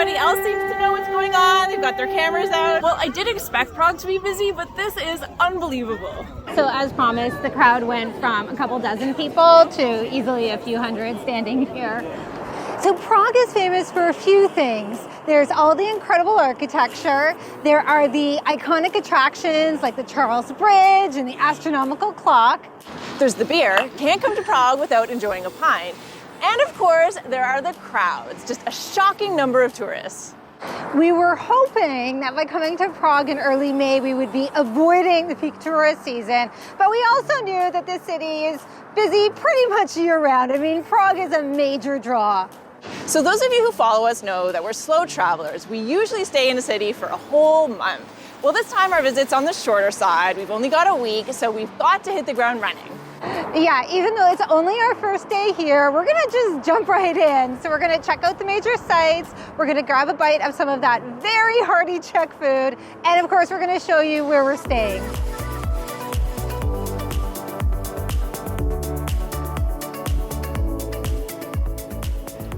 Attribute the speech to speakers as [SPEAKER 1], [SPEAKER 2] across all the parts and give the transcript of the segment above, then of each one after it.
[SPEAKER 1] everybody else seems to know what's going on. They've got their cameras out. Well, I did expect Prague to be busy, but this is unbelievable.
[SPEAKER 2] So as promised, the crowd went from a couple dozen people to easily a few hundred standing here. So Prague is famous for a few things. There's all the incredible architecture. There are the iconic attractions like the Charles Bridge and the Astronomical Clock.
[SPEAKER 1] There's the beer. Can't come to Prague without enjoying a pint. And of course, there are the crowds, just a shocking number of tourists.
[SPEAKER 2] We were hoping that by coming to Prague in early May, we would be avoiding the peak tourist season, but we also knew that the city is busy pretty much year-round. I mean, Prague is a major draw.
[SPEAKER 1] So those of you who follow us know that we're slow travelers. We usually stay in a city for a whole month. Well, this time our visit's on the shorter side. We've only got a week, so we've got to hit the ground running.
[SPEAKER 2] Yeah, even though it's only our first day here, we're gonna just jump right in. So we're gonna check out the major sites, we're gonna grab a bite of some of that very hearty Czech food, and of course we're gonna show you where we're staying.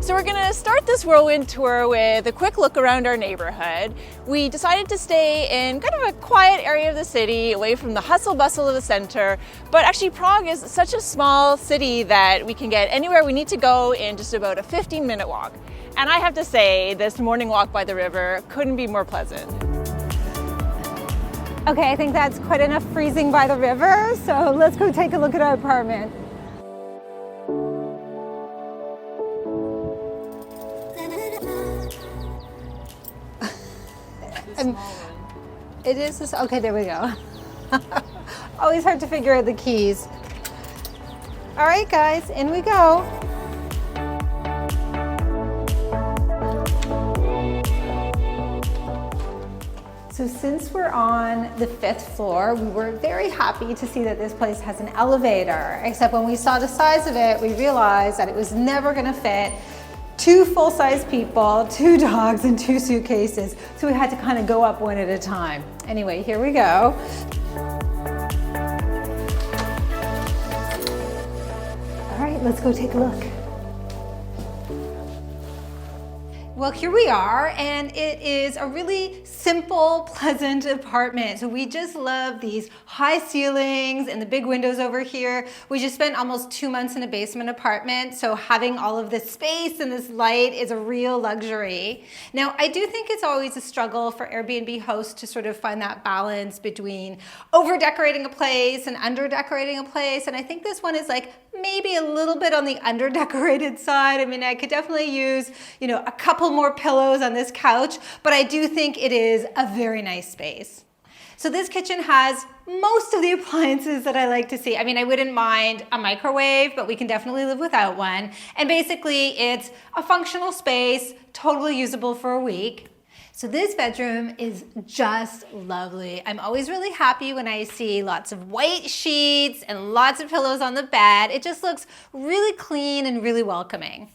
[SPEAKER 1] So we're gonna start this whirlwind tour with a quick look around our neighborhood. We decided to stay in kind of a quiet area of the city, away from the hustle bustle of the center. But actually Prague is such a small city that we can get anywhere we need to go in just about a 15-minute walk. And I have to say, this morning walk by the river couldn't be more pleasant.
[SPEAKER 2] Okay, I think that's quite enough freezing by the river, so let's go take a look at our apartment. It is this, okay, there we go. Always hard to figure out the keys. All right, guys, in we go. So since we're on the 5th floor, we were very happy to see that this place has an elevator, except when we saw the size of it, we realized that it was never gonna fit 2 full-size people, 2 dogs, and 2 suitcases. So we had to kind of go up one at a time. Anyway, here we go. All right, let's go take a look. Well, here we are, and it is a really simple, pleasant apartment. So we just love these high ceilings and the big windows over here. We just spent almost 2 months in a basement apartment, so having all of this space and this light is a real luxury. Now, I do think it's always a struggle for Airbnb hosts to sort of find that balance between over-decorating a place and under-decorating a place, and I think this one is like maybe a little bit on the under-decorated side. I mean, I could definitely use, you know, a couple more pillows on this couch, but I do think it is a very nice space. So this kitchen has most of the appliances that I like to see. I mean, I wouldn't mind a microwave, but we can definitely live without one. And basically it's a functional space, totally usable for a week. So this bedroom is just lovely. I'm always really happy when I see lots of white sheets and lots of pillows on the bed. It just looks really clean and really welcoming.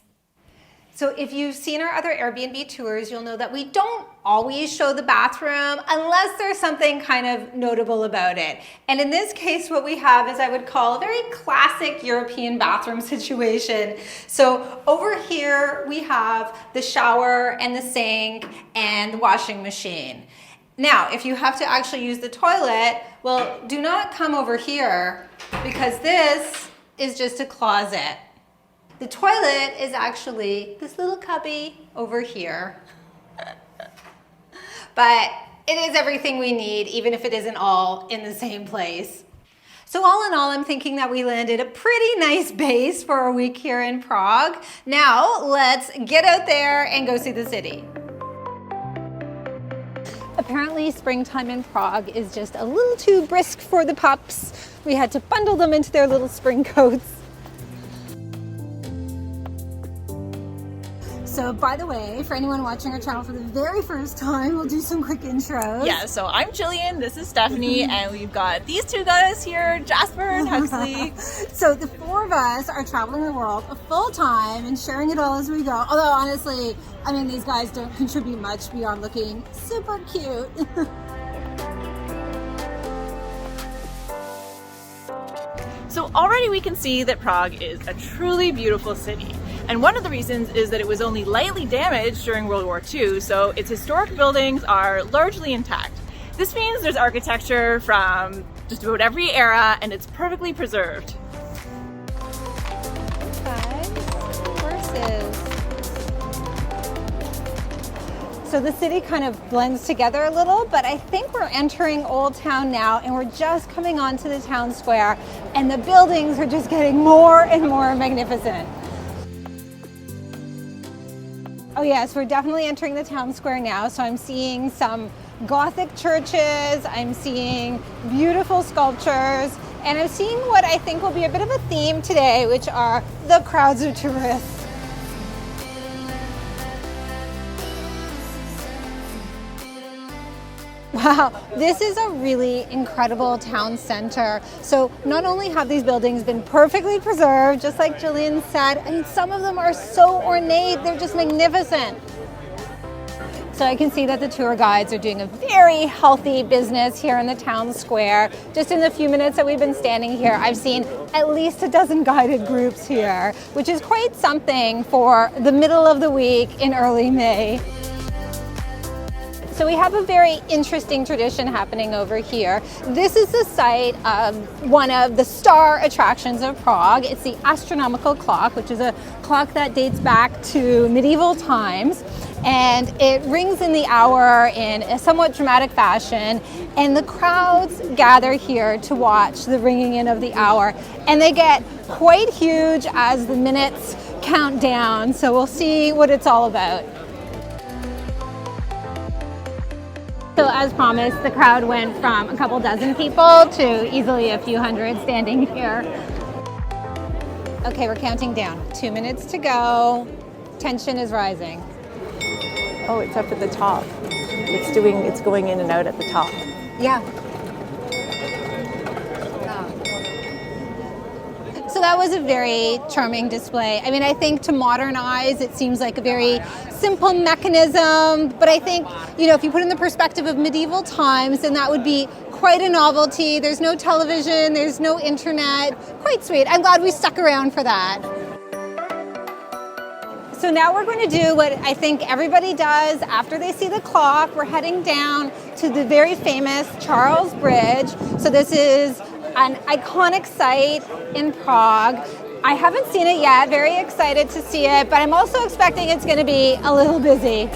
[SPEAKER 2] So if you've seen our other Airbnb tours, you'll know that we don't always show the bathroom unless there's something kind of notable about it. And in this case, what we have is I would call a very classic European bathroom situation. So over here, we have the shower and the sink and the washing machine. Now, if you have to actually use the toilet, well, do not come over here because this is just a closet. The toilet is actually this little cubby over here. But it is everything we need, even if it isn't all in the same place. So all in all, I'm thinking that we landed a pretty nice base for a week here in Prague. Now, let's get out there and go see the city. Apparently, springtime in Prague is just a little too brisk for the pups. We had to bundle them into their little spring coats. So by the way, for anyone watching our channel for the very first time, we'll do some quick intros.
[SPEAKER 1] Yeah, so I'm Gillian, this is Stephanie, and we've got these 2 guys here, Jasper and Huxley.
[SPEAKER 2] So the 4 of us are traveling the world full time and sharing it all as we go. Although honestly, I mean, these guys don't contribute much beyond looking super cute.
[SPEAKER 1] So already we can see that Prague is a truly beautiful city. And one of the reasons is that it was only lightly damaged during World War II, so its historic buildings are largely intact. This means there's architecture from just about every era and it's perfectly preserved.
[SPEAKER 2] Horses. So the city kind of blends together a little, but I think we're entering Old Town now and we're just coming onto the town square and the buildings are just getting more and more magnificent. Oh yes, we're definitely entering the town square now. So I'm seeing some Gothic churches, I'm seeing beautiful sculptures, and I'm seeing what I think will be a bit of a theme today, which are the crowds of tourists. Wow, this is a really incredible town center. So not only have these buildings been perfectly preserved, just like Gillian said, I mean, some of them are so ornate, they're just magnificent. So I can see that the tour guides are doing a very healthy business here in the town square. Just in the few minutes that we've been standing here, I've seen at least a dozen guided groups here, which is quite something for the middle of the week in early May. So we have a very interesting tradition happening over here. This is the site of one of the star attractions of Prague. It's the Astronomical Clock, which is a clock that dates back to medieval times. And it rings in the hour in a somewhat dramatic fashion. And the crowds gather here to watch the ringing in of the hour. And they get quite huge as the minutes count down. So we'll see what it's all about. So as promised, the crowd went from a couple dozen people to easily a few hundred standing here. Okay, we're counting down. 2 minutes to go. Tension is rising.
[SPEAKER 1] Oh, it's up at the top. It's going in and out at the top.
[SPEAKER 2] Yeah. So that was a very charming display. I mean, I think to modern eyes, it seems like a very simple mechanism, but I think, you know, if you put it in the perspective of medieval times, then that would be quite a novelty. There's no television, there's no internet. Quite sweet. I'm glad we stuck around for that. So now we're going to do what I think everybody does after they see the clock. We're heading down to the very famous Charles Bridge. So this is an iconic site in Prague. I haven't seen it yet, very excited to see it, but I'm also expecting it's going to be a little busy.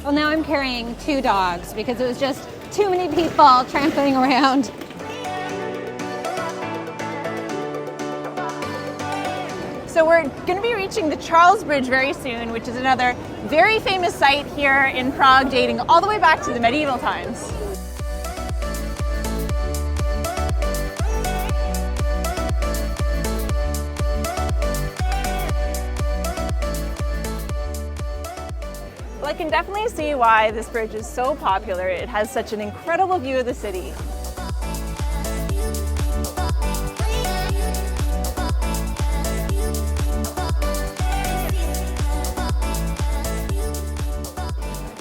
[SPEAKER 2] Well, now I'm carrying 2 dogs because it was just too many people trampling around.
[SPEAKER 1] So we're going to be reaching the Charles Bridge very soon, which is another very famous site here in Prague dating all the way back to the medieval times. Well, I can definitely see why this bridge is so popular. It has such an incredible view of the city.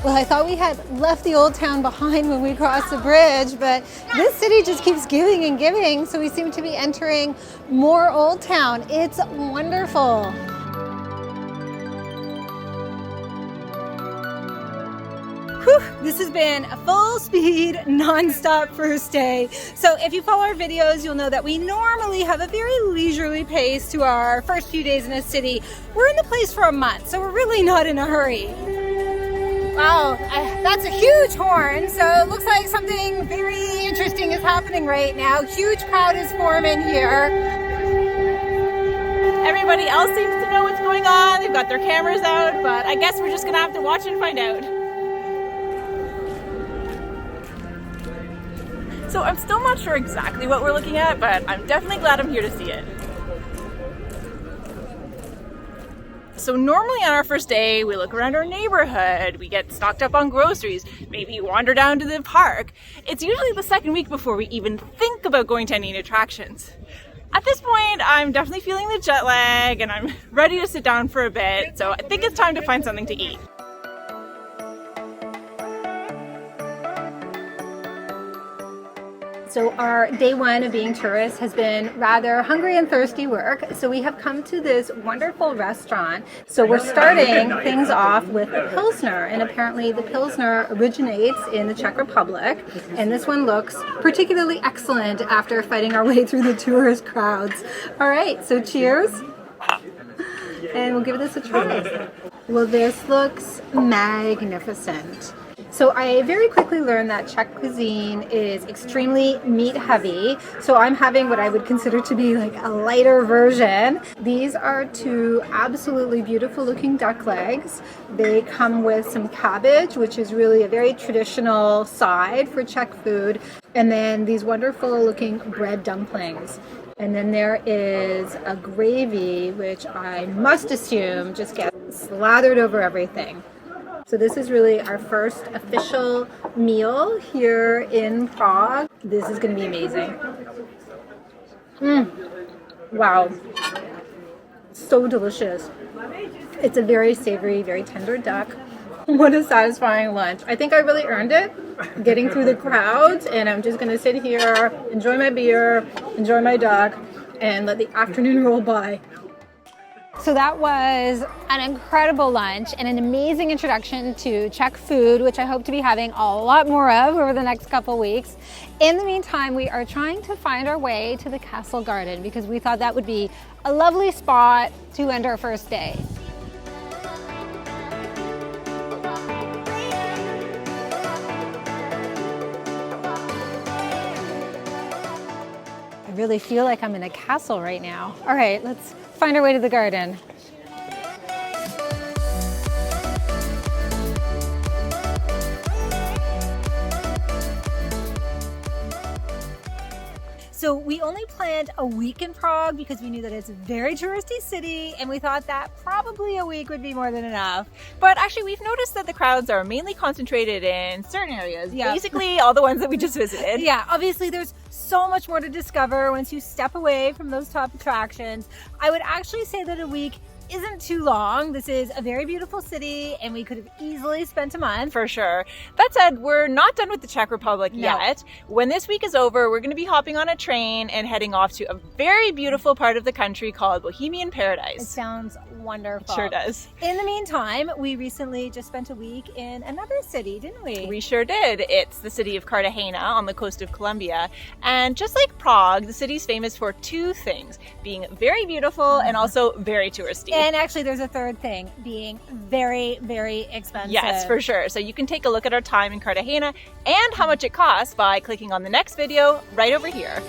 [SPEAKER 2] Well, I thought we had left the old town behind when we crossed the bridge, but this city just keeps giving and giving, so we seem to be entering more old town. It's wonderful. Whew, this has been a full speed, non-stop first day. So if you follow our videos, you'll know that we normally have a very leisurely pace to our first few days in a city. We're in the place for a month, so we're really not in a hurry. Wow, that's a huge horn, so it looks like something very interesting is happening right now. Huge crowd is forming here.
[SPEAKER 1] Everybody else seems to know what's going on. They've got their cameras out, but I guess we're just gonna have to watch and find out. So I'm still not sure exactly what we're looking at, but I'm definitely glad I'm here to see it. So normally on our first day, we look around our neighborhood, we get stocked up on groceries, maybe wander down to the park. It's usually the second week before we even think about going to any attractions. At this point, I'm definitely feeling the jet lag and I'm ready to sit down for a bit, so I think it's time to find something to eat.
[SPEAKER 2] So our day one of being tourists has been rather hungry and thirsty work. So we have come to this wonderful restaurant. So we're starting things off with a Pilsner, and apparently the Pilsner originates in the Czech Republic. And this one looks particularly excellent after fighting our way through the tourist crowds. All right, so cheers. And we'll give this a try. Well, this looks magnificent. So I very quickly learned that Czech cuisine is extremely meat heavy. So I'm having what I would consider to be like a lighter version. These are two absolutely beautiful looking duck legs. They come with some cabbage, which is really a very traditional side for Czech food. And then these wonderful looking bread dumplings. And then there is a gravy, which I must assume just gets slathered over everything. So this is really our first official meal here in Prague. This is going to be amazing. Wow. So delicious. It's a very savory, very tender duck. What a satisfying lunch. I think I really earned it getting through the crowds, and I'm just going to sit here, enjoy my beer, enjoy my duck, and let the afternoon roll by. So that was an incredible lunch and an amazing introduction to Czech food, which I hope to be having a lot more of over the next couple weeks. In the meantime, we are trying to find our way to the castle garden because we thought that would be a lovely spot to end our first day. I really feel like I'm in a castle right now. All right, let's find our way to the garden. So we only planned a week in Prague because we knew that it's a very touristy city, and we thought that probably a week would be more than enough.
[SPEAKER 1] But actually, we've noticed that the crowds are mainly concentrated in certain areas.
[SPEAKER 2] Yeah.
[SPEAKER 1] Basically, all the ones that we just visited.
[SPEAKER 2] Yeah, obviously there's so much more to discover once you step away from those top attractions. I would actually say that a week isn't too long. This is a very beautiful city, and we could have easily spent a month.
[SPEAKER 1] For sure. That said, we're not done with the Czech Republic yet. When this week is over, we're going to be hopping on a train and heading off to a very beautiful part of the country called Bohemian Paradise.
[SPEAKER 2] It sounds wonderful.
[SPEAKER 1] It sure does.
[SPEAKER 2] In the meantime, we recently just spent a week in another city, didn't we?
[SPEAKER 1] We sure did. It's the city of Cartagena on the coast of Colombia. And just like Prague, the city's famous for two things: being very beautiful and also very touristy.
[SPEAKER 2] And actually, there's a third thing, being very, very expensive.
[SPEAKER 1] Yes, for sure. So you can take a look at our time in Cartagena and how much it costs by clicking on the next video right over here.